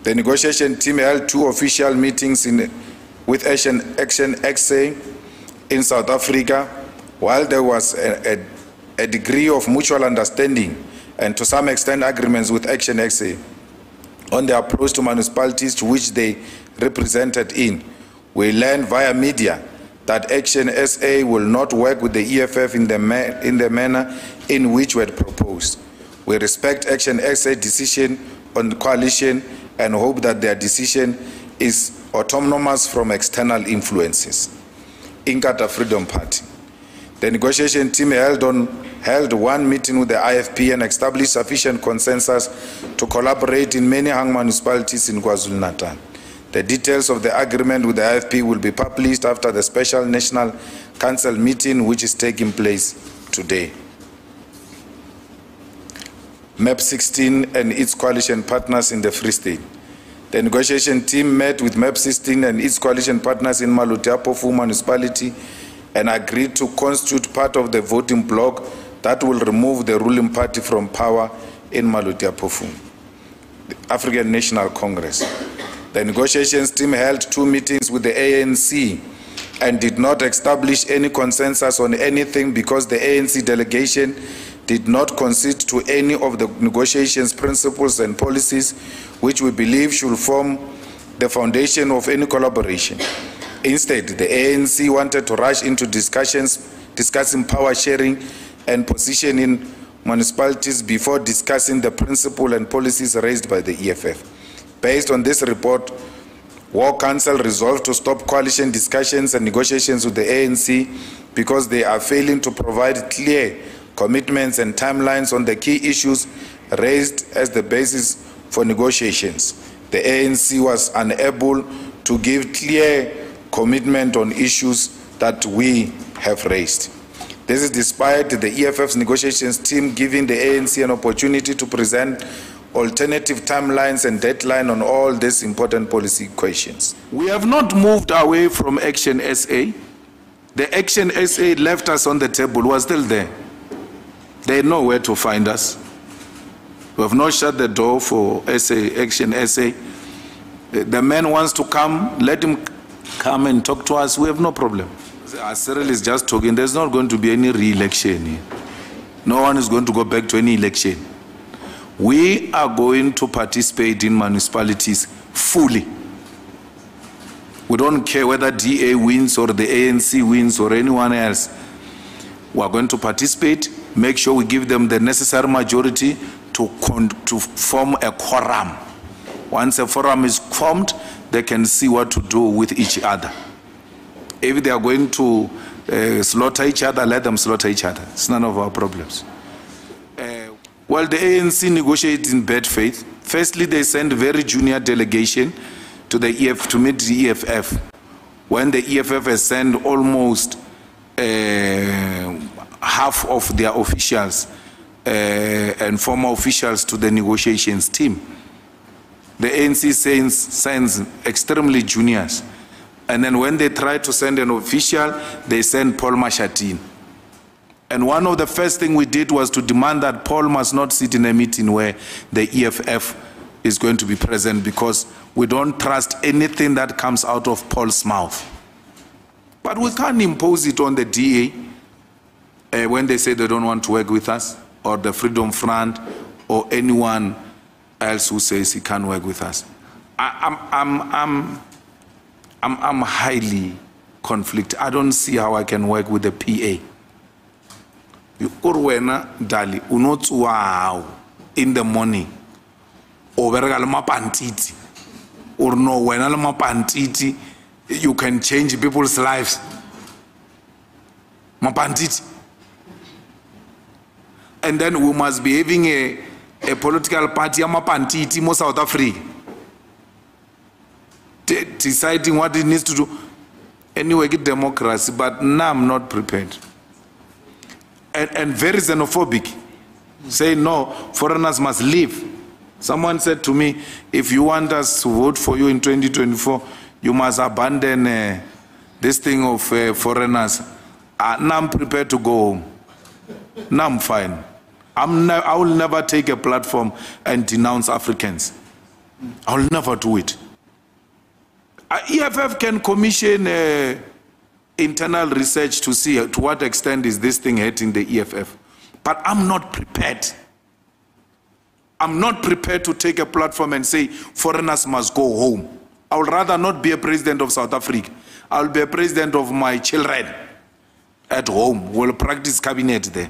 The negotiation team held 2 official meetings with Action XA in South Africa. While there was a degree of mutual understanding and to some extent agreements with Action XA on the approach to municipalities to which they represented in, we learned via media that Action SA will not work with the EFF in the manner in which we had proposed. We respect Action XA decision on the coalition and hope that their decision is autonomous from external influences. Inkatha Freedom Party. The negotiation team held 1 meeting with the IFP and established sufficient consensus to collaborate in many hung municipalities in KwaZulu-Natal. The details of the agreement with the IFP will be published after the special National Council meeting which is taking place today. MAP 16 and its coalition partners in the Free State. The negotiation team met with MAP 16 and its coalition partners in Maluti-Apofu municipality and agreed to constitute part of the voting bloc that will remove the ruling party from power in Maluti-Apofu. The African National Congress. The negotiations team held 2 meetings with the ANC and did not establish any consensus on anything because the ANC delegation did not concede to any of the negotiations principles and policies which we believe should form the foundation of any collaboration. Instead, the ANC wanted to rush into discussing power sharing and position in municipalities before discussing the principle and policies raised by the EFF. Based on this report, War Council resolved to stop coalition discussions and negotiations with the ANC because they are failing to provide clear commitments and timelines on the key issues raised as the basis for negotiations. The ANC was unable to give clear commitment on issues that we have raised. This is despite the EFF's negotiations team giving the ANC an opportunity to present alternative timelines and deadline on all these important policy questions. We have not moved away from Action SA. The Action SA left us on the table, was still there. They know where to find us. We have not shut the door for Action SA. The man wants to come, let him come and talk to us. We have no problem. As Cyril is just talking, there's not going to be any re-election here. No one is going to go back to any election. We are going to participate in municipalities fully. We don't care whether DA wins or the ANC wins or anyone else. We are going to participate, make sure we give them the necessary majority to form a quorum. Once a forum is formed, they can see what to do with each other. If they are going to slaughter each other, let them slaughter each other. It's none of our problems. Well, the ANC negotiated in bad faith. Firstly, they sent a very junior delegation to the EFF to meet the EFF. When the EFF has sent almost half of their officials and former officials to the negotiations team. The ANC sends extremely juniors. And then when they try to send an official, they send Paul Mashatini. And one of the first things we did was to demand that Paul must not sit in a meeting where the EFF is going to be present because we don't trust anything that comes out of Paul's mouth. But we can't impose it on the DA when they say they don't want to work with us, or the Freedom Front, or anyone else who says he can't work with us. I'm highly conflicted. I don't see how I can work with the PA. Urwena dali unotsuwa in the morning overga le mapantiti or no wena le mapantiti you can change people's lives mapantiti, and then we must be having a political party mapantiti mo South Africa deciding what it needs to do. Anyway, get democracy, but now I'm not prepared. And very xenophobic, say no, foreigners must leave. Someone said to me, if you want us to vote for you in 2024, you must abandon this thing of foreigners. Now I'm prepared to go home. Now I'm fine. I will never take a platform and denounce Africans. I'll never do it. EFF can commission internal research to see to what extent is this thing hurting the EFF. But I'm not prepared. I'm not prepared to take a platform and say foreigners must go home. I would rather not be a president of South Africa. I'll be a president of my children at home. We'll practice cabinet there.